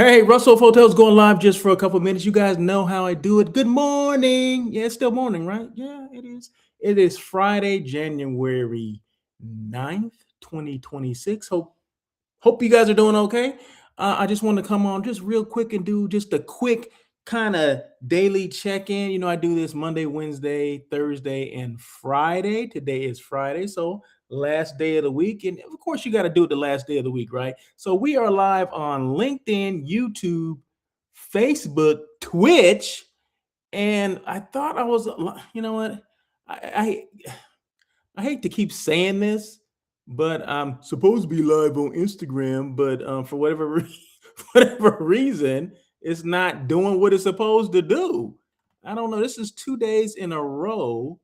Hey, Russell Hotel's going live just for a couple minutes. You guys know how I do it. Good morning. Yeah, it's still morning, right? Yeah, it is. It is Friday, January 9th, 2026. Hope you guys are doing okay. I just want to come on just real quick and do just a quick kind of daily check-in. I do this Monday, Wednesday, Thursday, and Friday. Today is Friday, so last day of the week. And of course, you got to do it the last day of the week, right? So we are live on LinkedIn, YouTube, Facebook, Twitch, and I thought I was, you know what? I hate to keep saying this, but I'm supposed to be live on Instagram, but for whatever reason, it's not doing what it's supposed to do. I don't know. This is 2 days in a row,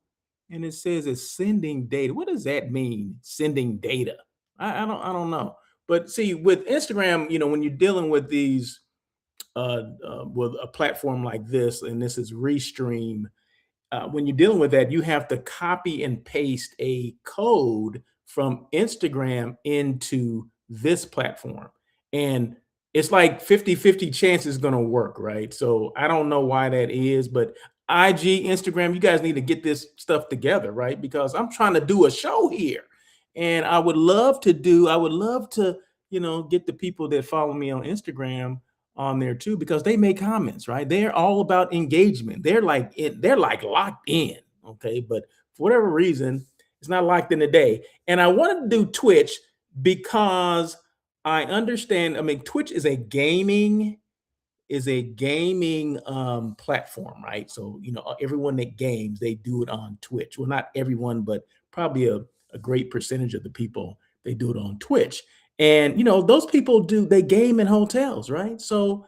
and it says it's sending data. What does that mean? Sending data? I don't know. But see, with Instagram, when you're dealing with these with a platform like this, and this is Restream, when you're dealing with that, you have to copy and paste a code from Instagram into this platform. And it's like 50-50 chance it's going to work, right? So I don't know why that is, but IG, Instagram, you guys need to get this stuff together, right? Because I'm trying to do a show here. And I would love to, get the people that follow me on Instagram on there too because they make comments, right? They're all about engagement. They're like locked in, okay? But for whatever reason, it's not locked in today. And I wanted to do Twitch because I understand. I mean, Twitch is a gaming platform, right? So everyone that games, they do it on Twitch. Well, not everyone, but probably a great percentage of the people, they do it on Twitch. And those people they game in hotels, right? So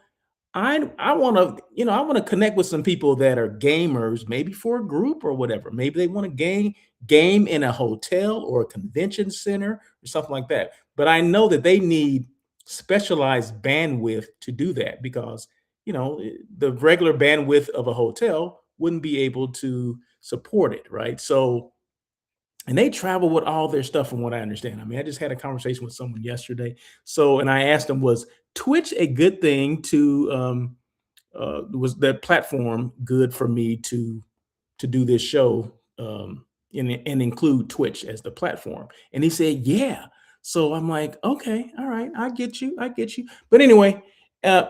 I want to, I want to connect with some people that are gamers, maybe for a group or whatever. Maybe they want to game in a hotel or a convention center or something like that. But I know that they need specialized bandwidth to do that because the regular bandwidth of a hotel wouldn't be able to support it, right? So and they travel with all their stuff from what I understand. I mean, I just had a conversation with someone yesterday. So, and I asked them, was Twitch a good thing to was that platform good for me to do this show and include Twitch as the platform? And he said, yeah. So I'm like, okay, all right, I get you. But anyway,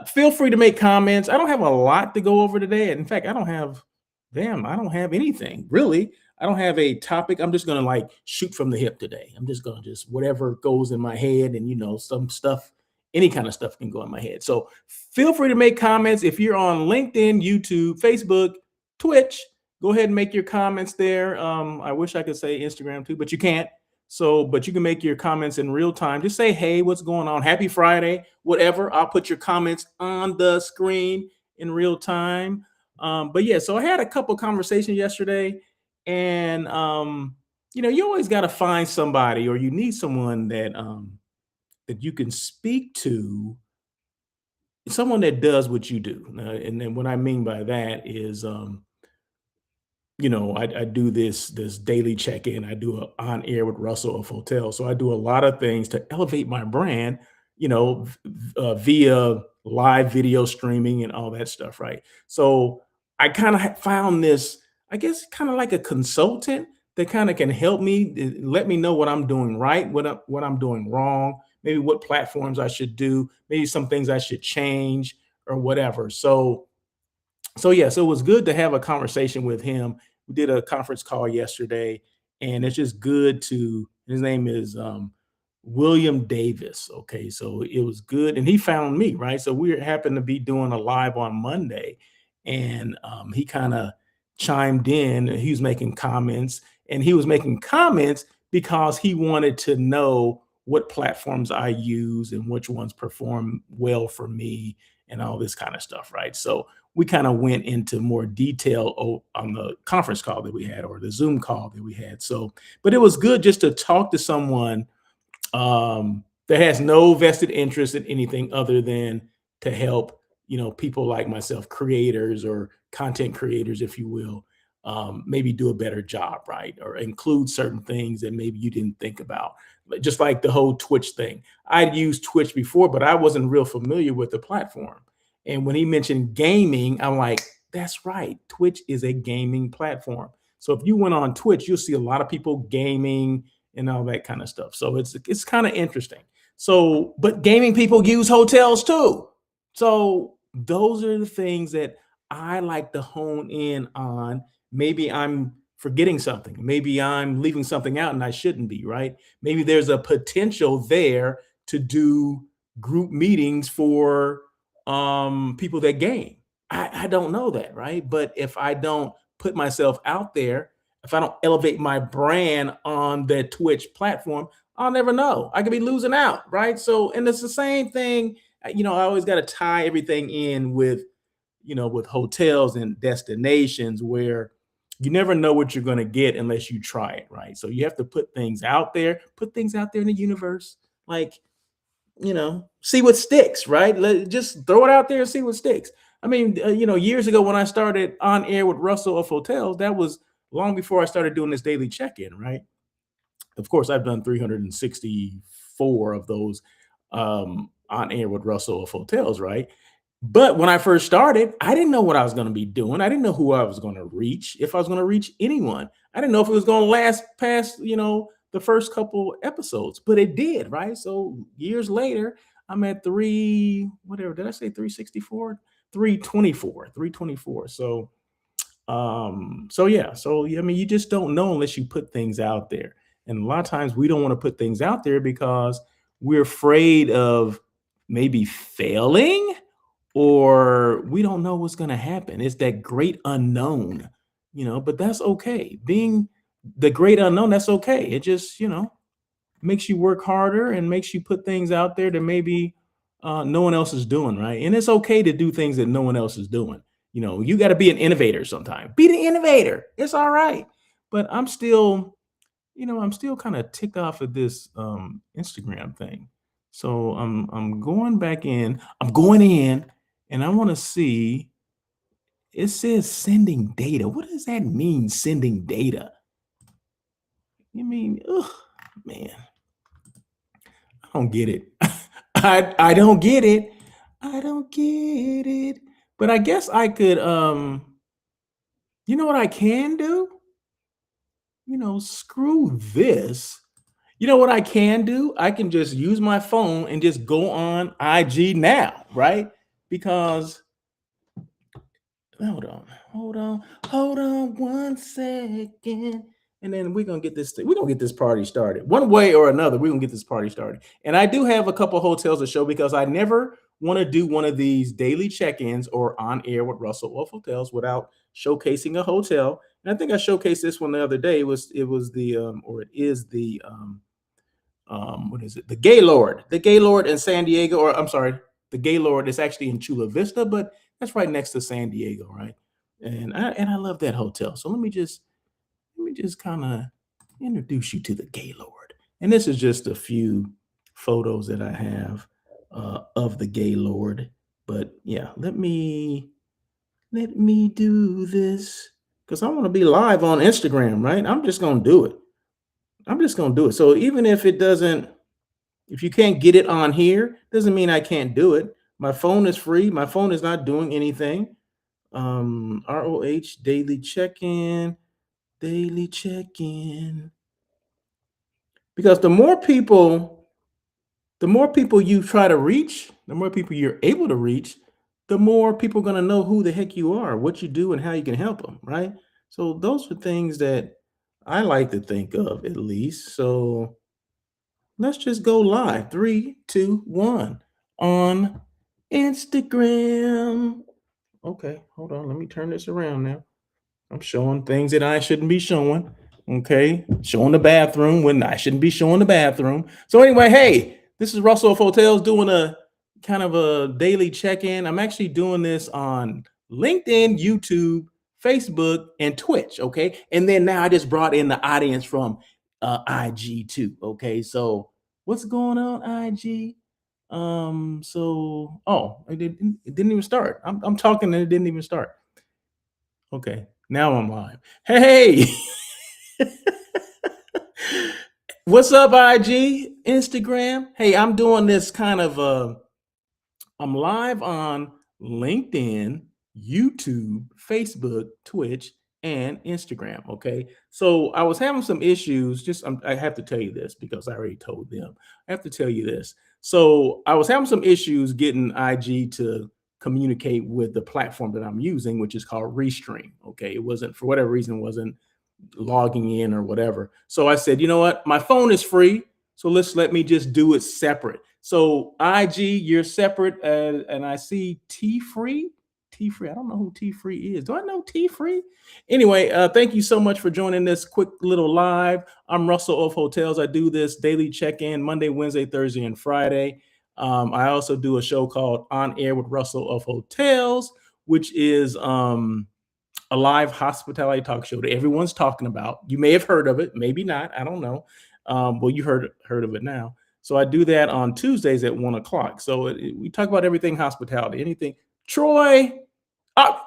feel free to make comments. I don't have a lot to go over today. In fact, I don't have anything really. I don't have a topic. I'm just gonna like shoot from the hip today. I'm just gonna just whatever goes in my head, and some stuff, any kind of stuff can go in my head. So feel free to make comments if you're on LinkedIn, YouTube, Facebook, Twitch. Go ahead and make your comments there. I wish I could say Instagram too, but you can't. So, but you can make your comments in real time. Just say, hey, what's going on? Happy Friday, whatever. I'll put your comments on the screen in real time. But yeah, so I had a couple conversations yesterday, and you always got to find somebody, or you need someone that you can speak to, someone that does what you do. And then what I mean by that is, I do this daily check-in. I do a on air with Russell of Hotel. So I do a lot of things to elevate my brand, via live video streaming and all that stuff, right? So I kind of found this, I guess, kind of like a consultant that kind of can help me, let me know what I'm doing right, what I'm doing wrong, maybe what platforms I should do, maybe some things I should change or whatever. So yeah, so it was good to have a conversation with him. We did a conference call yesterday, and it's just good to. His name is William Davis. Okay, so it was good, and he found me, right. So we happened to be doing a live on Monday, and he kind of chimed in. And he was making comments, and he was making comments because he wanted to know what platforms I use and which ones perform well for me and all this kind of stuff, right? So we kind of went into more detail on the conference call that we had, or the Zoom call that we had. So, but it was good just to talk to someone that has no vested interest in anything other than to help, people like myself, creators or content creators, if you will, maybe do a better job, right? Or include certain things that maybe you didn't think about. Just like the whole Twitch thing. I'd used Twitch before, but I wasn't real familiar with the platform. And when he mentioned gaming, I'm like, that's right. Twitch is a gaming platform. So if you went on Twitch, you'll see a lot of people gaming and all that kind of stuff. So it's kind of interesting. So, but gaming people use hotels too. So those are the things that I like to hone in on. Maybe I'm forgetting something. Maybe I'm leaving something out and I shouldn't be, right? Maybe there's a potential there to do group meetings for people that game. I don't know that, right? But if I don't put myself out there, if I don't elevate my brand on that Twitch platform, I'll never know. I could be losing out, right? So, and it's the same thing. I always got to tie everything in with, with hotels and destinations where you never know what you're going to get unless you try it, right? So you have to put things out there in the universe, like, see what sticks, right? Just throw it out there and see what sticks. I mean, years ago when I started on air with Russell of Hotels, that was long before I started doing this daily check-in, right? Of course, I've done 364 of those on air with Russell of Hotels, right? But when I first started, I didn't know what I was going to be doing. I didn't know who I was going to reach, if I was going to reach anyone. I didn't know if it was going to last past, the first couple episodes, but it did, right? So years later, I'm at whatever, did I say 364? 324, 324. So yeah, I mean, you just don't know unless you put things out there. And a lot of times we don't want to put things out there because we're afraid of maybe failing, or we don't know what's going to happen. It's that great unknown, but that's okay. Being the great unknown, that's okay. It just, makes you work harder and makes you put things out there that maybe no one else is doing, right? And it's okay to do things that no one else is doing. You got to be an innovator sometime. Be the innovator. It's all right. But I'm still kind of ticked off of this Instagram thing. So I'm going back in. I'm going in, and I want to see. It says sending data. What does that mean? Sending data? You mean, ugh, man, I don't get it. I don't get it. I don't get it. But I guess I could. You know what I can do? Screw this. You know what I can do? I can just use my phone and just go on IG now, right? Because hold on 1 second. And then we're gonna get this party started. One way or another, we're gonna get this party started. And I do have a couple hotels to show because I never want to do one of these daily check-ins or on air with Russell Wolf Hotels without showcasing a hotel. And I think I showcased this one the other day. It was the or it is the what is it? The Gaylord in San Diego, or I'm sorry, the Gaylord is actually in Chula Vista, but that's right next to San Diego, right? And I love that hotel. So let me just kind of introduce you to the Gaylord. And this is just a few photos that I have of the Gaylord. But yeah, let me do this because I want to be live on Instagram, right? I'm just gonna do it. I'm just gonna do it. So even if you can't get it on here, doesn't mean I can't do it. My phone is free. My phone is not doing anything. ROH daily check-in. Because the more people you try to reach, the more people you're able to reach, the more people are going to know who the heck you are, what you do, and how you can help them, right? So those are things that I like to think of at least. So let's just go live. 3, 2, 1 on Instagram. Okay, hold on. Let me turn this around now. I'm showing things that I shouldn't be showing. Okay, showing the bathroom when I shouldn't be showing the bathroom. So anyway, hey, this is Russell of Hotels doing a kind of a daily check-in. I'm actually doing this on LinkedIn, YouTube, Facebook, and Twitch. Okay, and then now I just brought in the audience from IG too. Okay, so what's going on, IG? So it didn't even start. I'm talking and it didn't even start. Okay. Now I'm live. Hey, what's up, IG, Instagram? Hey, I'm doing this kind of I'm live on LinkedIn, YouTube, Facebook, Twitch, and Instagram. Okay. So I was having some issues. I have to tell you this because I already told them. I have to tell you this. So I was having some issues getting IG to communicate with the platform that I'm using, which is called Restream. Okay. It wasn't, for whatever reason, wasn't logging in or whatever. So I said, you know what? My phone is free. So let me just do it separate. So IG, you're separate, and I see T Free. T Free. I don't know who T Free is. Do I know T Free? Anyway, thank you so much for joining this quick little live. I'm Russell of Hotels. I do this daily check-in Monday, Wednesday, Thursday, and Friday. I also do a show called On Air with Russell of Hotels, which is a live hospitality talk show that everyone's talking about. You may have heard of it, maybe not. I don't know. Well, you heard of it now. So I do that on Tuesdays at 1 o'clock. So we talk about everything hospitality, anything. Troy, uh,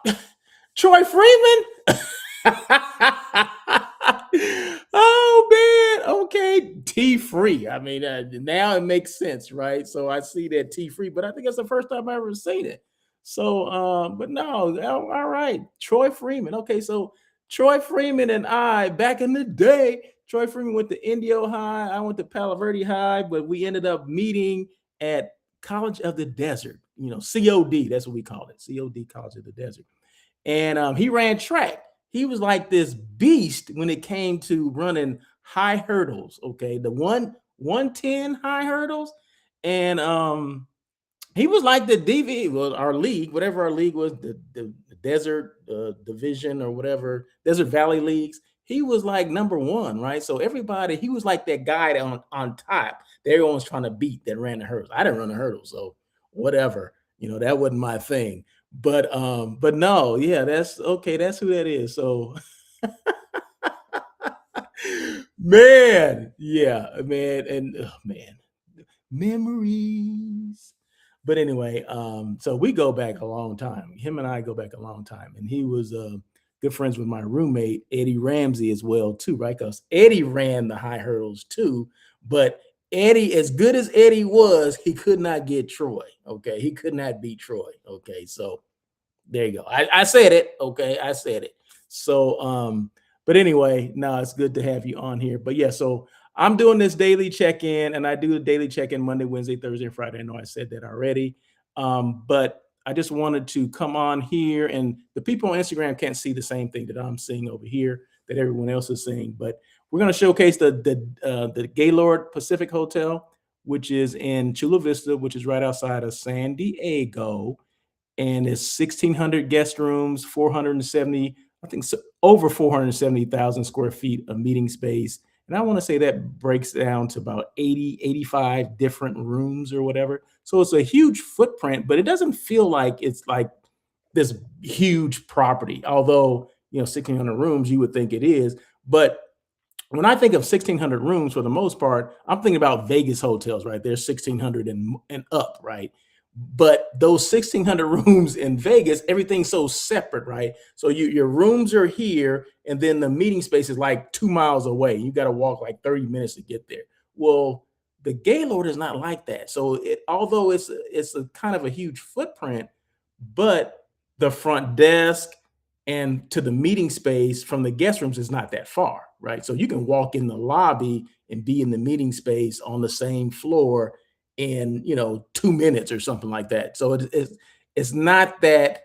Troy Freeman. Oh man, okay, T free. I mean, now it makes sense, right? So I see that T free, but I think that's the first time I ever seen it. So, but no, all right, Troy Freeman. Okay, so Troy Freeman and I, back in the day, Troy Freeman went to Indio High. I went to Palo Verde High, but we ended up meeting at College of the Desert. You know, COD. That's what we call it. COD, College of the Desert. And he ran track. He was like this beast when it came to running high hurdles. Okay, the 110 high hurdles, and he was like the DV, well, our league, whatever our league was, the Desert Division or whatever, Desert Valley Leagues. He was like number one, right? So everybody, he was like that guy on top that everyone was trying to beat that ran the hurdles. I didn't run the hurdles, so whatever, that wasn't my thing. But no, yeah, that's okay. That's who that is. So man, yeah, man, and oh, man, memories. But anyway, so we go back a long time. Him and I go back a long time, and he was good friends with my roommate Eddie Ramsey as well too, right? Because Eddie ran the high hurdles too, but Eddie, as good as Eddie was, he could not get Troy. Okay, he could not beat Troy. Okay, so there you go. I said it. Okay, I said it. So, but anyway, no, it's good to have you on here. But yeah, so I'm doing this daily check-in, and I do a daily check-in Monday, Wednesday, Thursday, and Friday. I know I said that already. But I just wanted to come on here, and the people on Instagram can't see the same thing that I'm seeing over here that everyone else is seeing. But we're going to showcase the Gaylord Pacific Hotel, which is in Chula Vista, which is right outside of San Diego, and it's 1,600 guest rooms, 470, I think so, over 470,000 square feet of meeting space. And I want to say that breaks down to about 80, 85 different rooms or whatever. So it's a huge footprint, but it doesn't feel like it's like this huge property. Although, 1,600 rooms, you would think it is. But when I think of 1,600 rooms, for the most part, I'm thinking about Vegas hotels, right? There's 1,600 and up, right? But those 1,600 rooms in Vegas, everything's so separate, right? So your rooms are here, and then the meeting space is like 2 miles away. You got to walk like 30 minutes to get there. Well, the Gaylord is not like that. So although it's a kind of a huge footprint, but the front desk and to the meeting space from the guest rooms is not that far, right? So you can walk in the lobby and be in the meeting space on the same floor in 2 minutes or something like that. So it's not that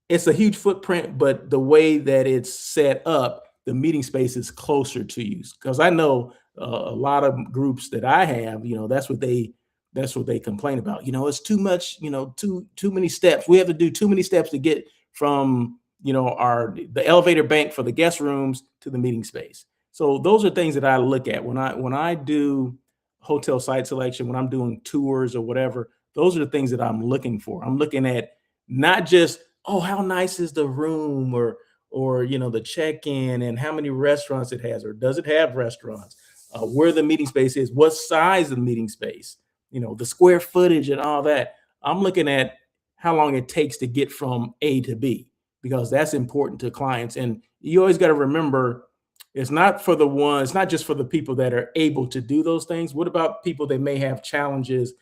it's a huge footprint, but the way that it's set up, the meeting space is closer to you. Because I know a lot of groups that I have, that's what they complain about. It's too much, too many steps. We have to do too many steps to get from the elevator bank for the guest rooms to the meeting space. So those are things that I look at when I do hotel site selection, when I'm doing tours or whatever. Those are the things that I'm looking for. I'm looking at not just, oh, how nice is the room, or the check-in, and how many restaurants it has, or does it have restaurants, where the meeting space is, what size of the meeting space, the square footage and all that. I'm looking at how long it takes to get from A to B, because that's important to clients. And you always got to remember, it's not just for the people that are able to do those things. What about people that may have challenges,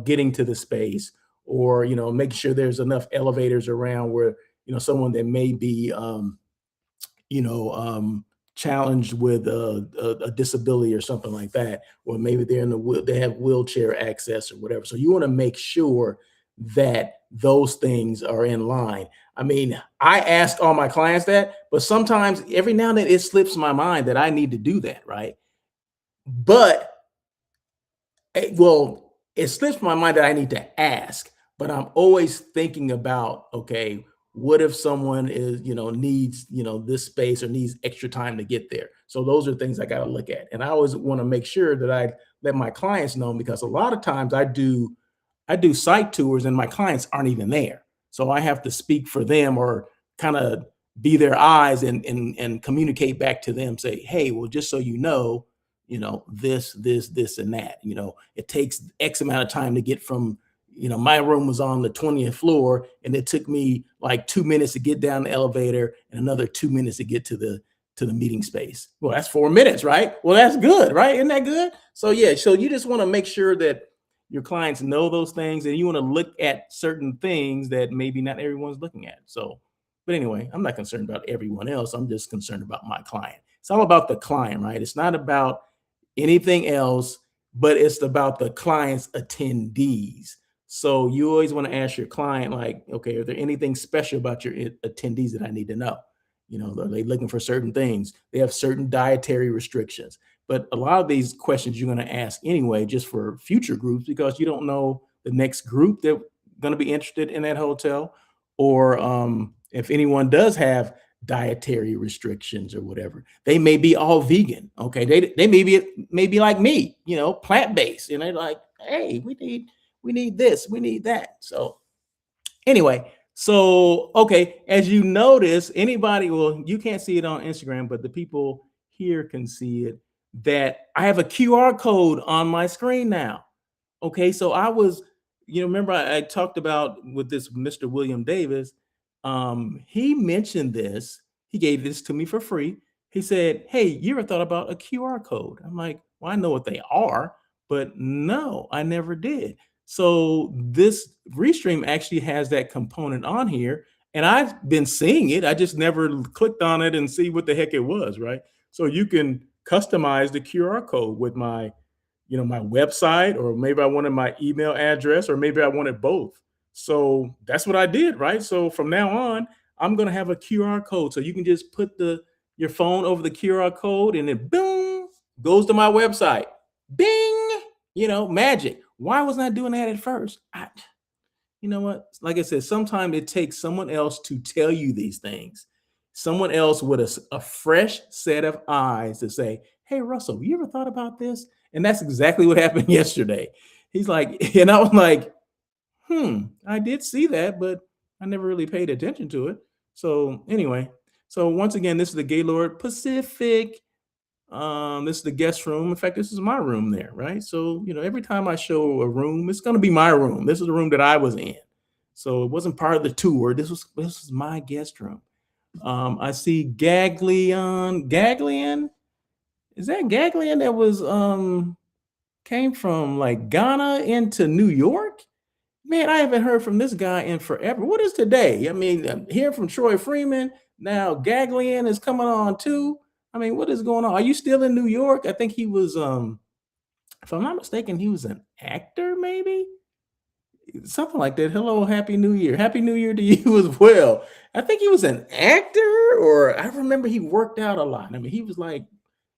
getting to the space, or, making sure there's enough elevators around where, someone that may be, you know, um, challenged with a disability or something like that, or maybe they have wheelchair access or whatever. So you want to make sure that those things are in line. I mean, I ask all my clients that, but sometimes every now and then it slips my mind that I need to do that, right? But it slips my mind that I need to ask, but I'm always thinking about, okay, what if someone needs, this space or needs extra time to get there? So those are things I got to look at. And I always want to make sure that I let my clients know, because a lot of times I do site tours and my clients aren't even there. So I have to speak for them, or kind of be their eyes, and communicate back to them, say, hey, well, just so this, and that. It takes X amount of time to get from, my room was on the 20th floor, and it took me like 2 minutes to get down the elevator and another 2 minutes to get to the meeting space. Well, that's 4 minutes, right? Well, that's good, right? Isn't that good? So yeah, so you just want to make sure that your clients know those things, and you want to look at certain things that maybe not everyone's looking at. So, but anyway, I'm not concerned about everyone else. I'm just concerned about my client. It's all about the client, right? It's not about anything else, but it's about the client's attendees. So you always want to ask your client, like, okay, are there anything special about your attendees that I need to know? Are they looking for certain things? They have certain dietary restrictions. But a lot of these questions you're going to ask anyway, just for future groups, because you don't know the next group that's going to be interested in that hotel, or if anyone does have dietary restrictions or whatever. They may be all vegan. Okay. They may be like me, plant-based. And they're like, hey, we need this, we need that. So anyway, so okay, as you notice, well, you can't see it on Instagram, but the people here can see it, that I have a QR code on my screen now. Okay, so remember I talked about with this Mr. William Davis. He mentioned this. He gave this to me for free. He said, "Hey, you ever thought about a QR code?" I'm like, "Well, I know what they are, but no, I never did." So this Restream actually has that component on here, and I've been seeing it. I just never clicked on it and see what the heck it was, right? So you can customize the QR code with my website, or maybe I wanted my email address, or maybe I wanted both. So that's what I did, right? So from now on, I'm going to have a QR code. So you can just put your phone over the QR code, and it boom goes to my website. Bing, magic. Why wasn't I doing that at first? You know what? Like I said, sometimes it takes someone else to tell you these things. Someone else with a fresh set of eyes to say, hey, Russell, you ever thought about this? And that's exactly what happened yesterday. He's like, and I was like, I did see that, but I never really paid attention to it. So anyway, so once again, this is the Gaylord Pacific. This is the guest room. In fact, this is my room there, right? So, every time I show a room, it's going to be my room. This is the room that I was in. So it wasn't part of the tour. This was my guest room. I see Gaglian. Is that Gaglian that was came from like Ghana into New York? Man, I haven't heard from this guy in forever. What is today? I mean, I'm hearing from Troy Freeman. Now Gaglian is coming on too. I mean, what is going on? Are you still in New York? I think he was, if I'm not mistaken, he was an actor, maybe something like that. Hello, happy New Year. Happy New Year to you as well. I think he was an actor, or I remember he worked out a lot. I mean, he was like,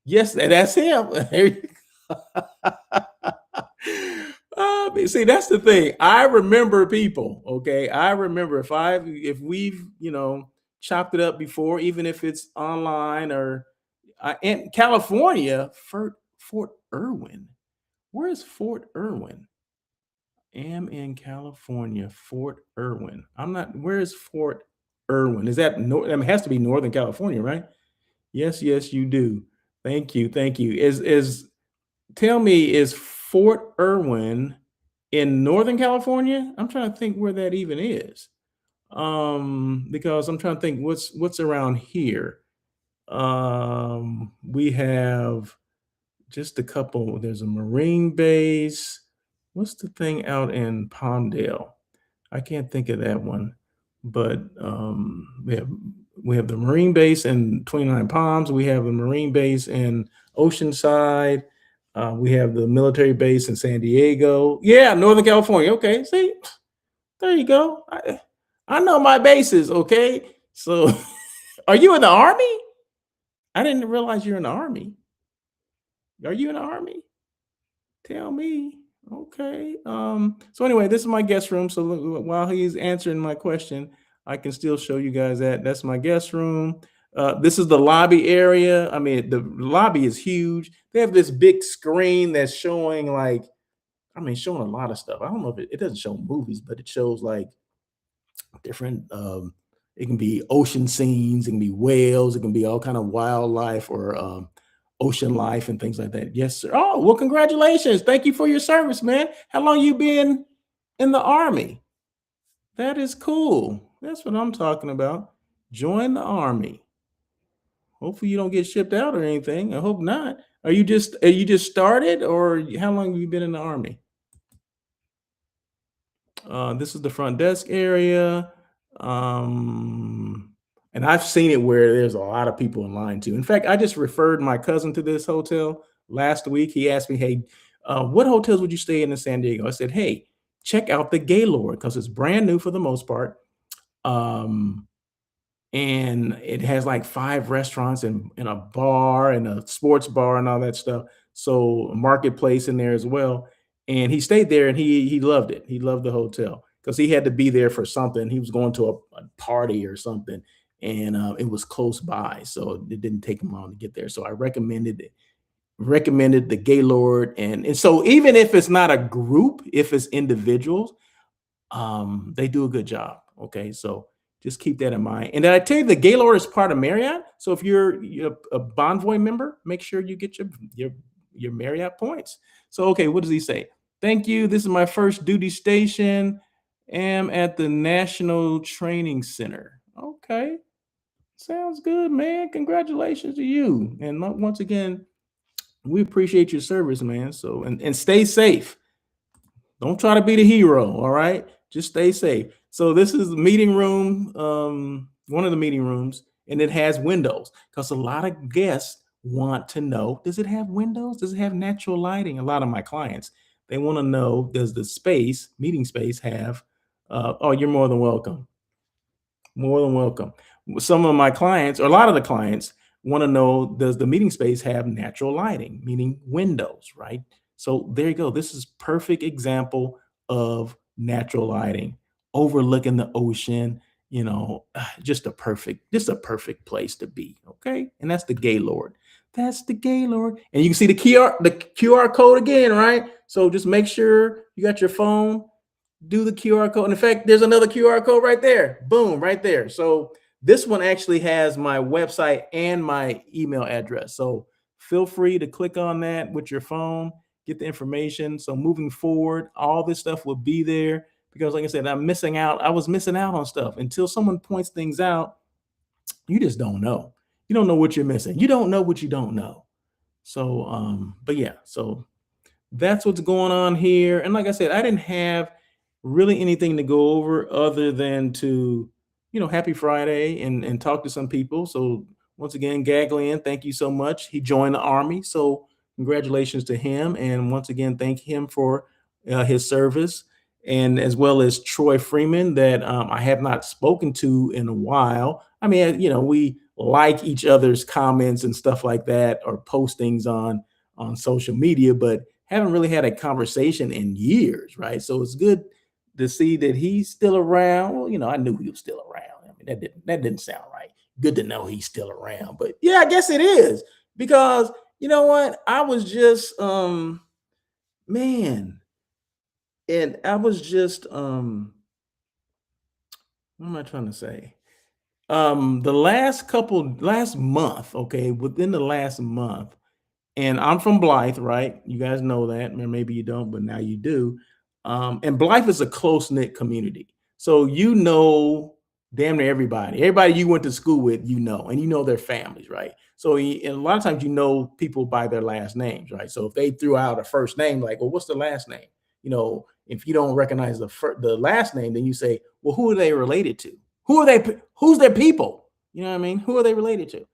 yes, that's him. See, that's the thing. I remember people. Okay, I remember if we've chopped it up before, even if it's online, or in California, Fort Irwin. Where is Fort Irwin? Am in California, Fort Irwin. I'm not. Where is Fort Irwin? Is that it has to be Northern California, right? Yes, yes, you do. Thank you, thank you. Tell me, is Fort Irwin in Northern California? I'm trying to think where that even is. Because I'm trying to think what's around here. We have just a couple. There's a Marine base. What's the thing out in Palmdale? I can't think of that one, but we have the Marine base in 29 Palms. We have a Marine base in Oceanside. We have the military base in San Diego. Yeah, Northern California. Okay, see, there you go. I know my bases. Okay, so are you in the army? I didn't realize you're in the army. Are you in the army? Tell me. Okay. So anyway, this is my guest room. So while he's answering my question, I can still show you guys that. That's my guest room. This is the lobby area. I mean, the lobby is huge. They have this big screen that's showing like, I mean, showing a lot of stuff. I don't know if it doesn't show movies, but it shows like different it can be ocean scenes, it can be whales, it can be all kind of wildlife or ocean life and things like that. Yes, sir. Oh, well, congratulations. Thank you for your service, man. How long you been in the army? That is cool. That's what I'm talking about. Join the army. Hopefully you don't get shipped out or anything. I hope not. Are you just started or how long have you been in the army? This is the front desk area. Um, and I've seen it where there's a lot of people in line too. In fact, I just referred my cousin to this hotel last week. He asked me, "Hey, what hotels would you stay in San Diego?" I said, "Hey, check out the Gaylord because it's brand new for the most part. Um, and it has like 5 restaurants and a bar and a sports bar and all that stuff. So a marketplace in there as well. And he stayed there and he loved it. He loved the hotel because he had to be there for something. He was going to a party or something, and it was close by, so it didn't take him long to get there. So I recommended the Gaylord, and so even if it's not a group, if it's individuals, they do a good job. Okay, so just keep that in mind. And then I tell you, the Gaylord is part of Marriott. So if you're a Bonvoy member, make sure you get your Marriott points. So okay, what does he say? Thank you. This is my first duty station. Am at the National Training Center. Okay, sounds good, man. Congratulations to you. And once again, we appreciate your service, man. So and stay safe. Don't try to be the hero, all right? Just stay safe. So this is the meeting room, one of the meeting rooms, and it has windows because a lot of guests want to know, does it have windows? Does it have natural lighting? A lot of my clients, they want to know, does the meeting space have, oh, you're more than welcome. More than welcome. Some of my clients, or a lot of the clients, want to know, does the meeting space have natural lighting, meaning windows, right? So there you go. This is perfect example of natural lighting, overlooking the ocean, just a perfect place to be. Okay. And that's the Gaylord. That's the Gaylord. And you can see the QR code again, right? So just make sure you got your phone, do the QR code. And in fact, there's another QR code right there. Boom, right there. So this one actually has my website and my email address. So feel free to click on that with your phone, get the information. So moving forward, all this stuff will be there because, like I said, I'm missing out. I was missing out on stuff until someone points things out. You just don't know. You don't know what you're missing. You don't know what you don't know. So, but yeah, so that's what's going on here. And like I said, I didn't have really anything to go over other than to, happy Friday and talk to some people. So once again, Gaglian, thank you so much. He joined the army. So congratulations to him. And once again, thank him for his service. And as well as Troy Freeman, that I have not spoken to in a while. I mean, we like each other's comments and stuff like that or postings on social media, but haven't really had a conversation in years, right? So it's good to see that he's still around. Well, I knew he was still around. I mean, that didn't sound right. Good to know he's still around, but yeah, I guess it is because you know what? I was just man, and I was just what am I trying to say? The last month, okay, within the last month. And I'm from Blythe, right? You guys know that. Or maybe you don't, but now you do. And Blythe is a close knit community. So, damn near everybody you went to school with, and you know their families, right? So and a lot of times you know people by their last names, right? So if they threw out a first name, like, well, what's the last name? If you don't recognize the last name, then you say, well, who are they related to? Who are they? Who's their people? You know what I mean? Who are they related to?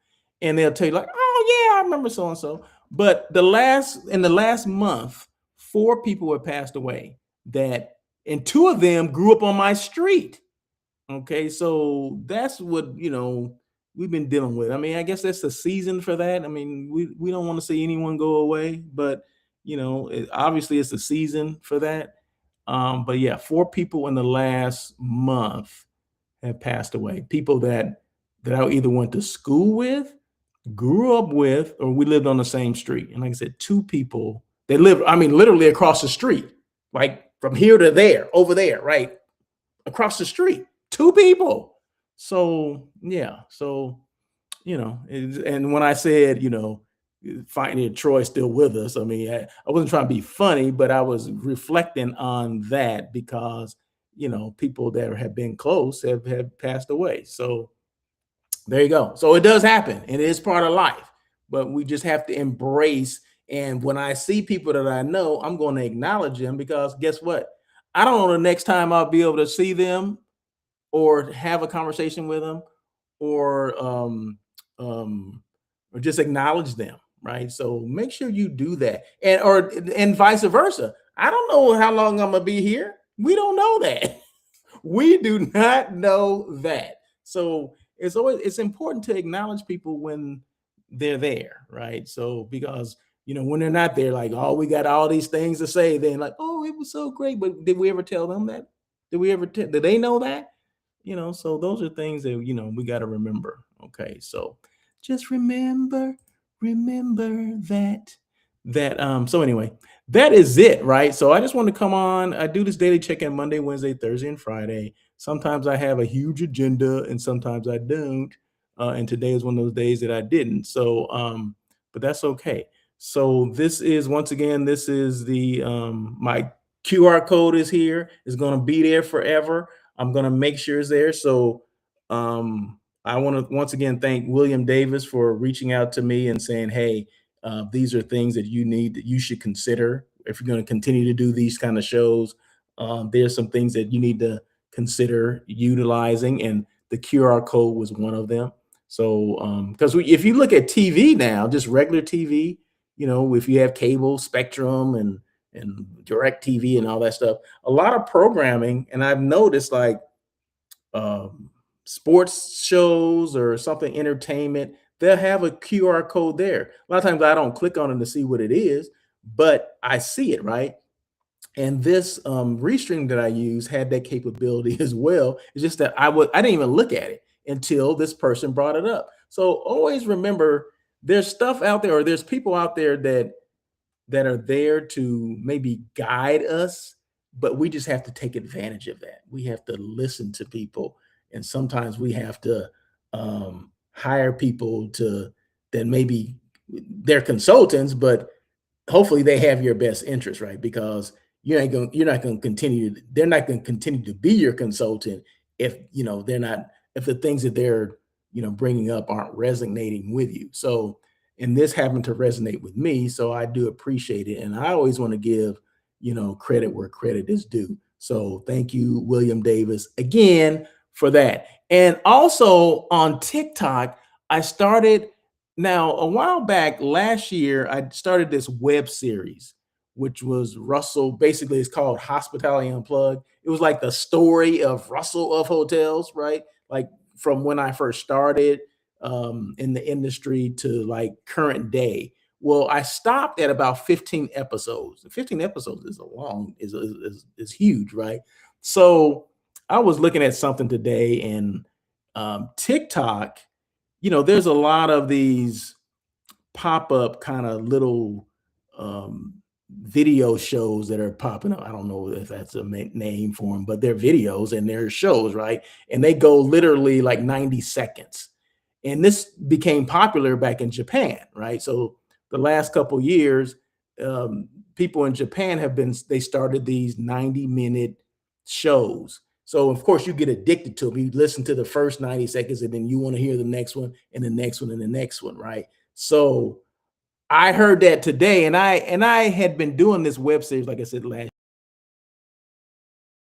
And they'll tell you like, oh yeah, I remember so and so. But in the last month, four people have passed away and two of them grew up on my street. Okay, so that's what we've been dealing with. I mean, I guess that's the season for that. I mean, we don't want to see anyone go away, but obviously it's the season for that. But yeah, four people in the last month have passed away. People that I either went to school with, grew up with, or we lived on the same street. And like I said, two people they live, I mean, literally across the street, like from here to there, over there, right? Across the street, two people. So yeah, and when I said, finding Troy still with us, I mean, I wasn't trying to be funny, but I was reflecting on that because people that have been close have passed away. So there you go. So it does happen, and it is part of life, but we just have to embrace. And when I see people that I know, I'm going to acknowledge them because guess what? I don't know the next time I'll be able to see them or have a conversation with them or or just acknowledge them, right? So make sure you do that. And vice versa. I don't know how long I'm gonna be here. We don't know that. We do not know that. So it's important to acknowledge people when they're there, right? So because when they're not there, like, oh, we got all these things to say, then like, oh, it was so great. But did we ever tell them that? Did they know that? So those are things that we got to remember. Okay, so just remember that. So anyway, that is it, right? So I just want to come on. I do this daily check-in Monday, Wednesday, Thursday, and Friday. Sometimes I have a huge agenda and sometimes I don't. And today is one of those days that I didn't. So but that's okay. So this is once again, this is the my QR code is here. It's going to be there forever. I'm going to make sure it's there. So I want to once again thank William Davis for reaching out to me and saying, hey, these are things that you should consider if you're going to continue to do these kind of shows. There's some things that you need to consider utilizing, and the QR code was one of them. So because if you look at TV now, just regular TV, if you have cable, Spectrum, and Direct TV and all that stuff, a lot of programming, and I've noticed like um, sports shows or something entertainment, they'll have a QR code there. A lot of times I don't click on it to see what it is, but I see it, right? And this restream that I use had that capability as well. It's just that I didn't even look at it until this person brought it up. So always remember there's stuff out there, or there's people out there that are there to maybe guide us, but we just have to take advantage of that. We have to listen to people, and sometimes we have to hire people to that maybe they're consultants, but hopefully they have your best interest, right? Because you're not going to continue. They're not going to continue to be your consultant if they're not if the things that they're bringing up aren't resonating with you. So and this happened to resonate with me, so I do appreciate it, and I always want to give credit where credit is due. So thank you, William Davis, again for that. And also on TikTok, I started now a while back last year. I started this web series, which was Russell. Basically, it's called Hospitality Unplugged. It was like the story of Russell of hotels, right? Like from when I first started in the industry to like current day. Well, I stopped at about 15 episodes. 15 episodes is a long, is huge, right? So I was looking at something today, and TikTok, there's a lot of these pop-up kind of little um, video shows that are popping up. I don't know if that's a name for them, but they're videos and they're shows, right? And they go literally like 90 seconds. And this became popular back in Japan, right? So the last couple years, people in Japan they started these 90-minute shows. So of course you get addicted to them. You listen to the first 90 seconds and then you want to hear the next one and the next one and the next one, right? So I heard that today, and I had been doing this web series, like I said, last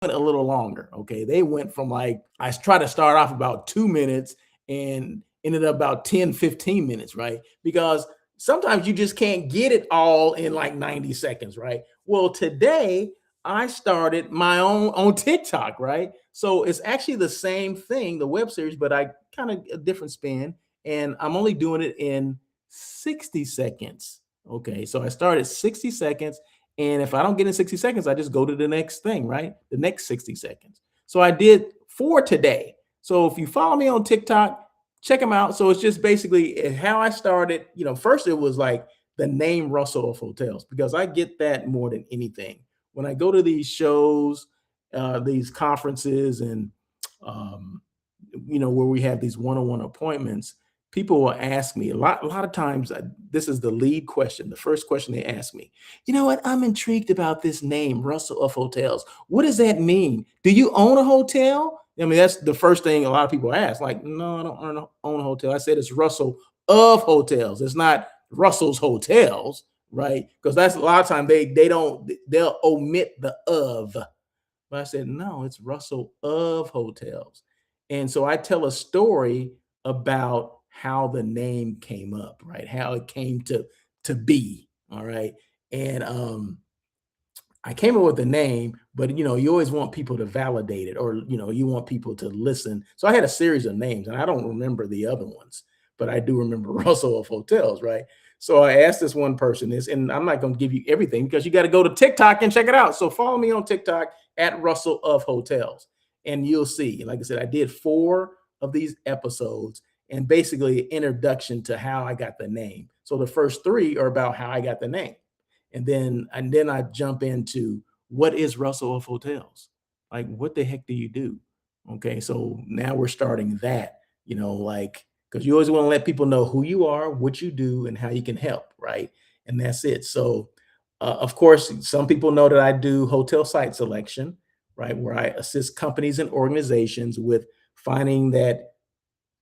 went a little longer. Okay. They went from like, I tried to start off about 2 minutes and ended up about 10, 15 minutes, right? Because sometimes you just can't get it all in like 90 seconds, right? Well, today I started my own on TikTok, right? So it's actually the same thing, the web series, but I kind of a different spin. And I'm only doing it in 60 seconds. Okay. So I started 60 seconds, and if I don't get in 60 seconds, I just go to the next thing, right? The next 60 seconds. So I did 4 today. So if you follow me on TikTok, check them out. So it's just basically how I started. First it was like the name Russell of Hotels, because I get that more than anything. When I go to these shows, these conferences, and um, where we have these one-on-one appointments, people will ask me a lot of times. This is the lead question, the first question they ask me. You know what? I'm intrigued about this name, Russell of Hotels. What does that mean? Do you own a hotel? I mean, that's the first thing a lot of people ask. Like, no, I don't own a hotel. I said it's Russell of Hotels. It's not Russell's Hotels, right? Because that's a lot of time they'll omit the of. But I said, no, it's Russell of Hotels. And so I tell a story about how the name came up, right? How it came to be. All right. And I came up with the name, but you always want people to validate it, or you want people to listen. So I had a series of names, and I don't remember the other ones, but I do remember Russell of Hotels, right? So I asked this one person this, and I'm not going to give you everything because you got to go to TikTok and check it out. So follow me on TikTok at Russell of Hotels, and you'll see. Like I said, I did 4 of these episodes, and basically introduction to how I got the name. So the first 3 are about how I got the name. And then I jump into what is Russell of Hotels? Like, what the heck do you do? Okay, so now we're starting that, like, because you always want to let people know who you are, what you do, and how you can help, right? And that's it. So, of course, some people know that I do hotel site selection, right, where I assist companies and organizations with finding that,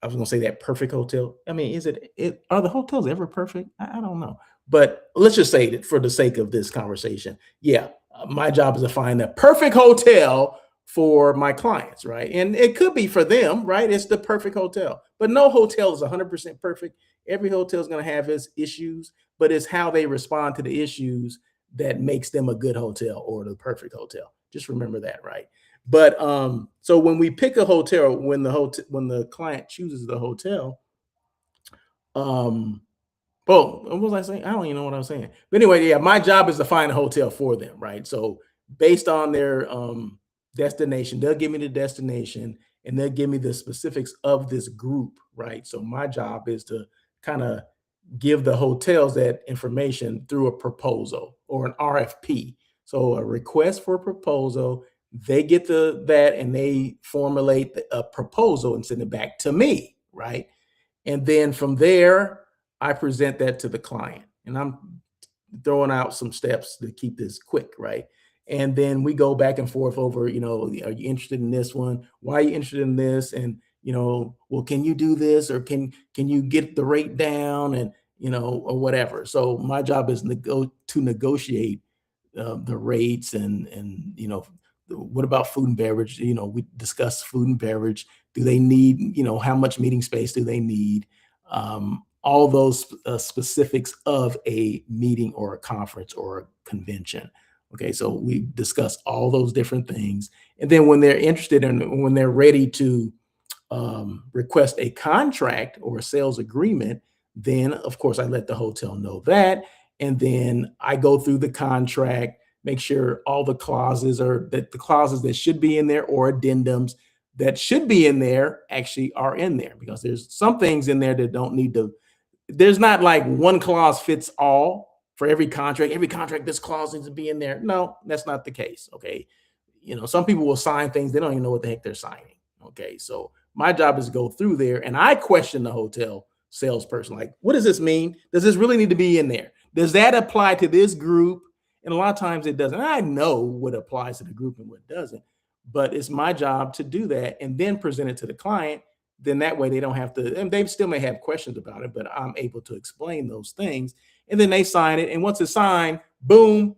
I was gonna say, that perfect hotel. I mean, are the hotels ever perfect? I don't know. But let's just say that for the sake of this conversation, yeah, my job is to find the perfect hotel for my clients, right? And it could be for them, right? It's the perfect hotel. But no hotel is 100% perfect. Every hotel is going to have its issues, but it's how they respond to the issues that makes them a good hotel or the perfect hotel. Just remember that, right? But so when we pick a hotel, when the client chooses the hotel, um, well, what was I saying? I don't even know what I was saying. But anyway, yeah, my job is to find a hotel for them, right? So based on their destination, they'll give me the destination and they'll give me the specifics of this group, right? So my job is to kind of give the hotels that information through a proposal or an RFP. So a request for a proposal, they get that and they formulate a proposal and send it back to me, right? And then from there, I present that to the client. And I'm throwing out some steps to keep this quick, right? And then we go back and forth over, are you interested in this one? Why are you interested in this? And, well, can you do this, or can you get the rate down, and, or whatever. So my job is to negotiate the rates, and what about food and beverage? We discuss food and beverage. Do they need, how much meeting space do they need? All those specifics of a meeting or a conference or a convention. Okay, so we discuss all those different things, and then when they're interested and when they're ready to request a contract or a sales agreement, then of course I let the hotel know that, and then I go through the contract, make sure all the clauses that should be in there, or addendums that should be in there, actually are in there, because there's some things in there that don't need to. There's not like one clause fits all for every contract. Every contract, this clause needs to be in there. No, that's not the case. Okay. Some people will sign things, they don't even know what the heck they're signing. Okay. So my job is to go through there and I question the hotel salesperson. Like, what does this mean? Does this really need to be in there? Does that apply to this group? And a lot of times it doesn't. I know what applies to the group and what doesn't. but it's my job to do that and then present it to the client. Then that way they don't have to, and they still may have questions about it, but I'm able to explain those things. And then they sign it. And once it's signed, boom,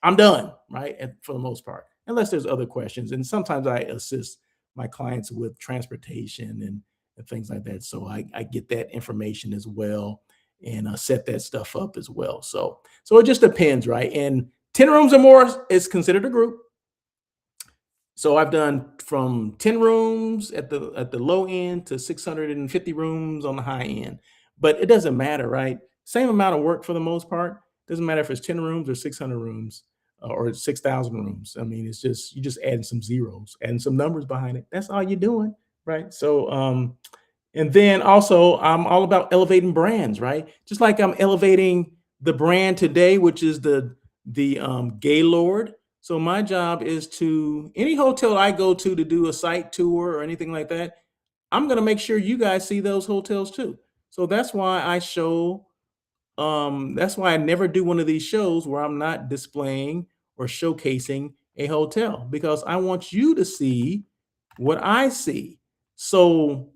I'm done, right? And for the most part, unless there's other questions. And sometimes I assist my clients with transportation and things like that. So I get that information as well and set that stuff up as well. So it just depends, right? And 10 rooms or more is considered a group. So I've done from 10 rooms at the low end to 650 rooms on the high end. But it doesn't matter, right? Same amount of work for the most part. Doesn't matter if it's 10 rooms or 600 rooms or 6,000 rooms. I mean, it's just you just adding some zeros, adding some numbers behind it. That's all you're doing, right? So and then also, I'm all about elevating brands, right? Just like I'm elevating the brand today, which is the Gaylord. So my job is to any hotel I go to do a site tour or anything like that. I'm going to make sure you guys see those hotels too. So that's why I show. That's why I never do one of these shows where I'm not displaying or showcasing a hotel because I want you to see what I see. So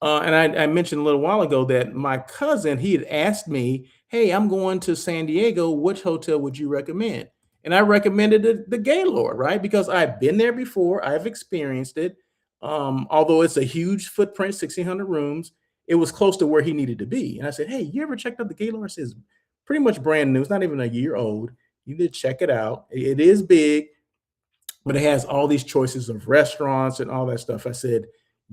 and I mentioned a little while ago that my cousin, he had asked me, "Hey, I'm going to San Diego. Which hotel would you recommend?" And I recommended the Gaylord, right? Because I've been there before, I've experienced it. Although it's a huge footprint, 1,600 rooms, it was close to where he needed to be. And I said, "Hey, you ever checked out the Gaylord?" It says pretty much brand new. It's not even a year old. You need to check it out. It is big, but it has all these choices of restaurants and all that stuff. I said,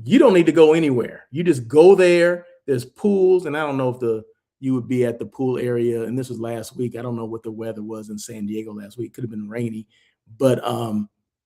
you don't need to go anywhere. You just go there. There's pools, and I don't know if the you would be at the pool area. And this was last week. I don't know what the weather was in San Diego last week. Could have been rainy, but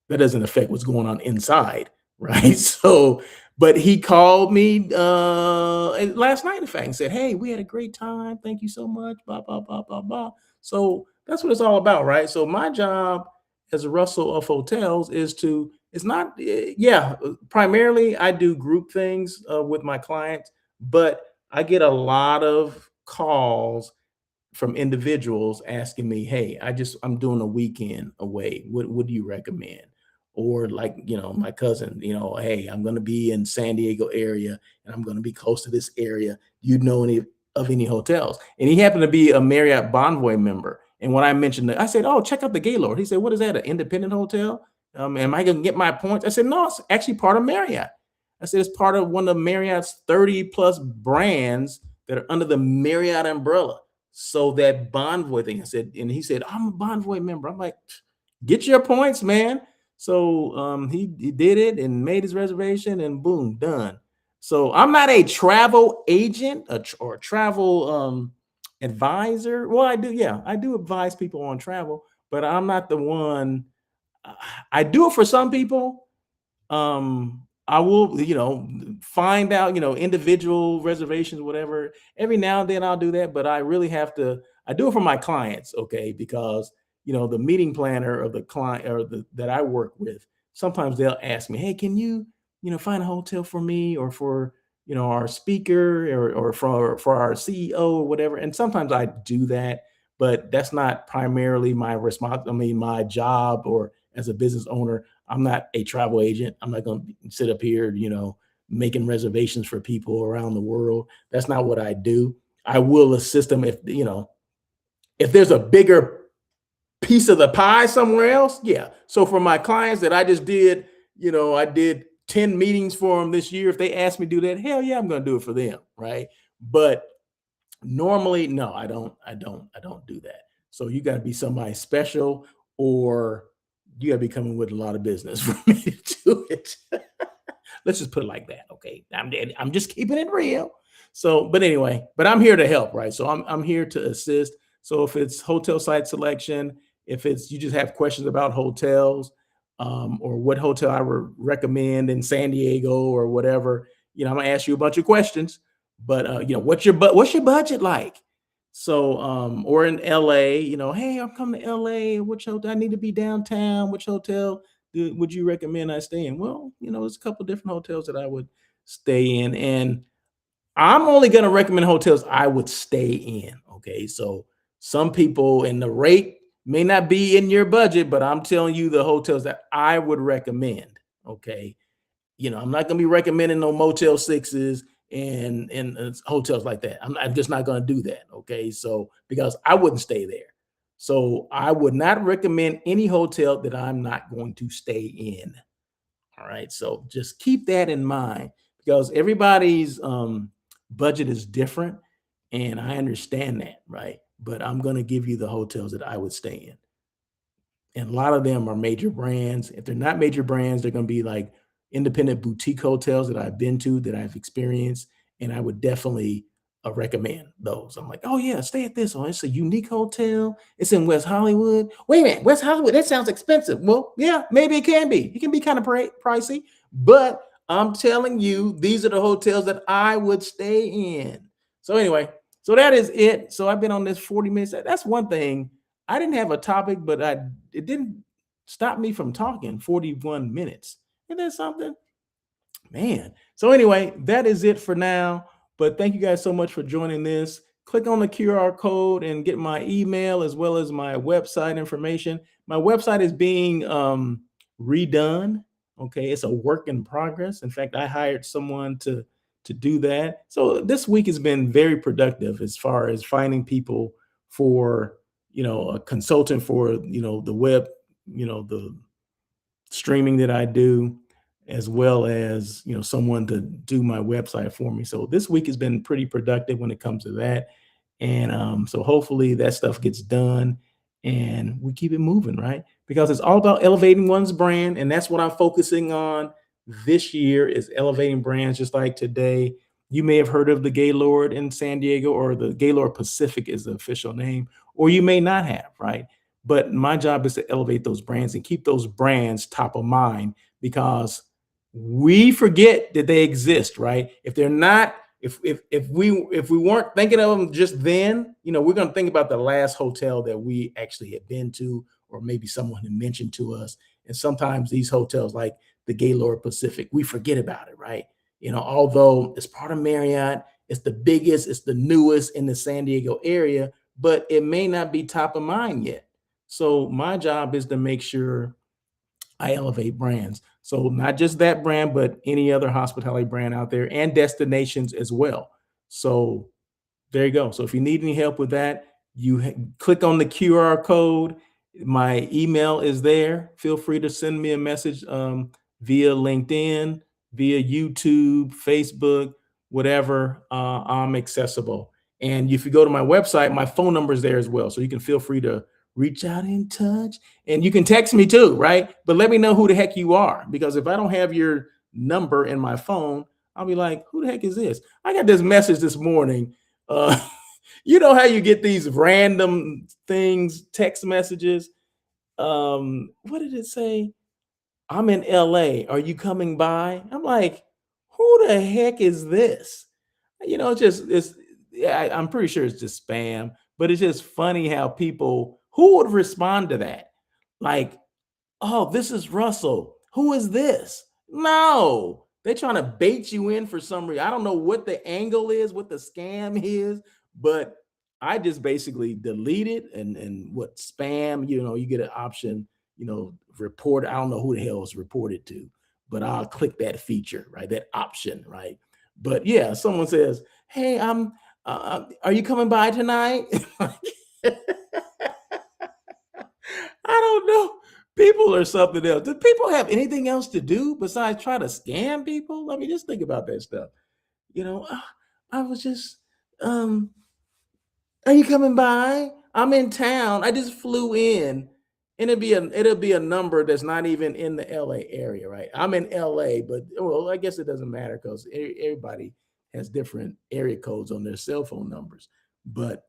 that doesn't affect what's going on inside, right? So, but he called me last night, in fact, and said, "Hey, we had a great time. Thank you so much." Blah blah blah blah blah. So that's what it's all about, right? So my job as a Russell of hotels is to it's not yeah primarily I do group things with my clients, but I get a lot of calls from individuals asking me, "Hey, I'm doing a weekend away. What do you recommend?" Or like, my cousin, "Hey, I'm going to be in San Diego area and I'm going to be close to this area. Do you know any hotels?" And he happened to be a Marriott Bonvoy member. And when I mentioned that, I said, "Oh, check out the Gaylord." He said, "What is that? An independent hotel? Am I going to get my points?" I said, "No, it's actually part of Marriott." I said, "It's part of one of Marriott's 30 plus brands that are under the Marriott umbrella." So that Bonvoy thing, I said, and he said, "I'm a Bonvoy member." I'm like, "Get your points, man." So he did it and made his reservation, and boom, done. So I'm not a travel agent or travel advisor. Well, I do, yeah, I do advise people on travel, but I'm not the one. I do it for some people. I will, find out, individual reservations, whatever. Every now and then I'll do that, but I really have to. I do it for my clients, okay? Because the meeting planner of the client or that I work with, sometimes they'll ask me, "Hey, can you, find a hotel for me or for our speaker or for our CEO or whatever?" And sometimes I do that, but that's not primarily my response. I mean, my job or as a business owner. I'm not a travel agent. I'm not going to sit up here, making reservations for people around the world. That's not what I do. I will assist them if there's a bigger piece of the pie somewhere else. Yeah. So for my clients that I just did, I did 10 meetings for them this year. If they ask me to do that, hell yeah, I'm going to do it for them. Right. But normally, no, I don't do that. So you got to be somebody special, or you got to be coming with a lot of business for me to do it. Let's just put it like that. Okay. I'm just keeping it real. So, but anyway, but I'm here to help, right? So I'm here to assist. So if it's hotel site selection, if it's you just have questions about hotels, or what hotel I would recommend in San Diego or whatever, I'm gonna ask you a bunch of questions. But what's your budget like? So or in LA, "Hey, I'm coming to LA. Which hotel I need to be downtown? Which hotel would you recommend I stay in?" Well, there's a couple different hotels that I would stay in, and I'm only gonna recommend hotels I would stay in. Okay. So some people and the rate, May not be in your budget, but I'm telling you the hotels that I would recommend. Okay. I'm not gonna be recommending no Motel Sixes and hotels like that. I'm just not gonna do that. Okay, so because I wouldn't stay there, so I would not recommend any hotel that I'm not going to stay in. All right, so just keep that in mind because everybody's budget is different, and I understand that, right? But I'm gonna give you the hotels that I would stay in, and a lot of them are major brands. If they're not major brands, they're going to be like independent boutique hotels that I've been to, that I've experienced, and I would definitely recommend those. I'm like, oh yeah, stay at this one. It's a unique hotel. It's in West Hollywood. Wait a minute, West Hollywood? That sounds expensive. Well, yeah, maybe it can be. It can be kind of pricey, but I'm telling you, these are the hotels that I would stay in. So anyway, so that is it. So I've been on this 40 minutes. That's one thing. I didn't have a topic, but it didn't stop me from talking 41 minutes. Isn't that something? Man. So anyway, that is it for now. But thank you guys so much for joining this. Click on the QR code and get my email as well as my website information. My website is being redone. Okay, it's a work in progress. In fact, I hired someone to do that. So this week has been very productive as far as finding people for a consultant for the web, the streaming that I do, as well as someone to do my website for me. So this week has been pretty productive when it comes to that, and so hopefully that stuff gets done and we keep it moving, right? Because it's all about elevating one's brand, and that's what I'm focusing on this year is elevating brands. Just like today, you may have heard of the Gaylord in San Diego, or the Gaylord Pacific is the official name, or you may not have, right? But my job is to elevate those brands and keep those brands top of mind because we forget that they exist, right? If they're not, if we weren't thinking of them just then, we're going to think about the last hotel that we actually had been to, or maybe someone had mentioned to us. And sometimes these hotels, like the Gaylord Pacific, we forget about it, right? Although it's part of Marriott, it's the biggest, it's the newest in the San Diego area, but it may not be top of mind yet. So my job is to make sure I elevate brands. So not just that brand, but any other hospitality brand out there and destinations as well. So there you go. So if you need any help with that, click on the QR code. My email is there. Feel free to send me a message via LinkedIn, via YouTube, Facebook, whatever. I'm accessible. And if you go to my website, my phone number is there as well. So you can feel free to reach out in touch. And you can text me too, right? But let me know who the heck you are. Because if I don't have your number in my phone, I'll be like, who the heck is this? I got this message this morning. Uh, you know how you get these random things, text messages? What did it say? I'm in LA. Are you coming by? I'm like, who the heck is this? It's yeah, I'm pretty sure it's just spam, but it's just funny how people who would respond to that? Like, oh, this is Russell. Who is this? No, they're trying to bait you in for some reason. I don't know what the angle is, what the scam is, but I just basically delete it and what spam, you get an option, report. I don't know who the hell is reported to, but I'll click that feature, right? That option, right? But yeah, someone says, "Hey, are you coming by tonight?" I don't know. People are something else. Do people have anything else to do besides try to scam people? I mean, just think about that stuff. You know, "Ah, I was just, um, are you coming by? I'm in town. I just flew in." And it'll be a number that's not even in the LA area, right? I'm in LA, but well, I guess it doesn't matter because everybody has different area codes on their cell phone numbers. But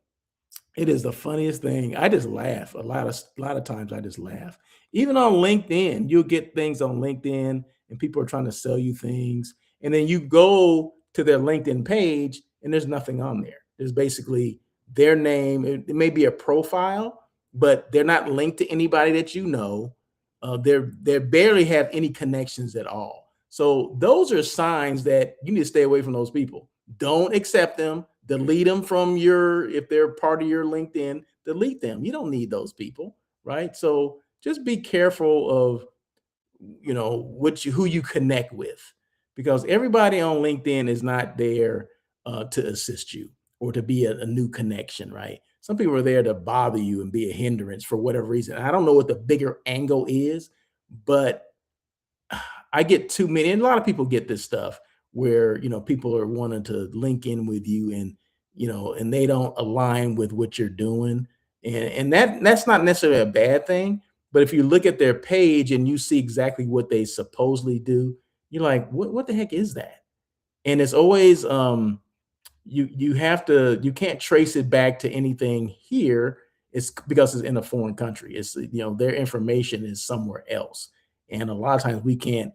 it is the funniest thing. I just laugh a lot of times. I just laugh. Even on LinkedIn, you'll get things on LinkedIn, and people are trying to sell you things, and then you go to their LinkedIn page, and there's nothing on there. There's basically their name. It may be a profile, but they're not linked to anybody that you know. They barely have any connections at all. So those are signs that you need to stay away from those people. Don't accept them. Delete them from if they're part of your LinkedIn, delete them. You don't need those people. right? So just be careful of, who you connect with, because everybody on LinkedIn is not there to assist you or to be a new connection, right? Some people are there to bother you and be a hindrance for whatever reason. I don't know what the bigger angle is, but I get too many, and a lot of people get this stuff where people are wanting to link in with you, and and they don't align with what you're doing, and that's not necessarily a bad thing. But if you look at their page and you see exactly what they supposedly do, you're like, what the heck is that? And it's always you can't trace it back to anything here. It's because it's in a foreign country. It's their information is somewhere else, and a lot of times we can't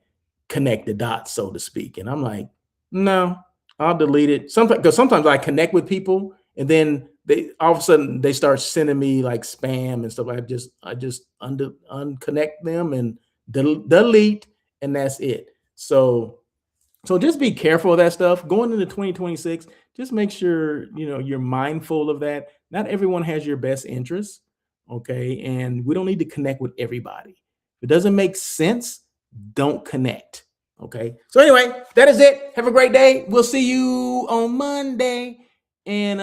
connect the dots, so to speak. And I'm like, no, I'll delete it. Sometimes, because sometimes I connect with people and then they all of a sudden they start sending me like spam and stuff. I just unconnect them and delete, and that's it. So just be careful of that stuff going into 2026. Just make sure you're mindful of that. Not everyone has your best interests, okay? And we don't need to connect with everybody. If it doesn't make sense, don't connect. Okay. So anyway, that is it. Have a great day. We'll see you on Monday. And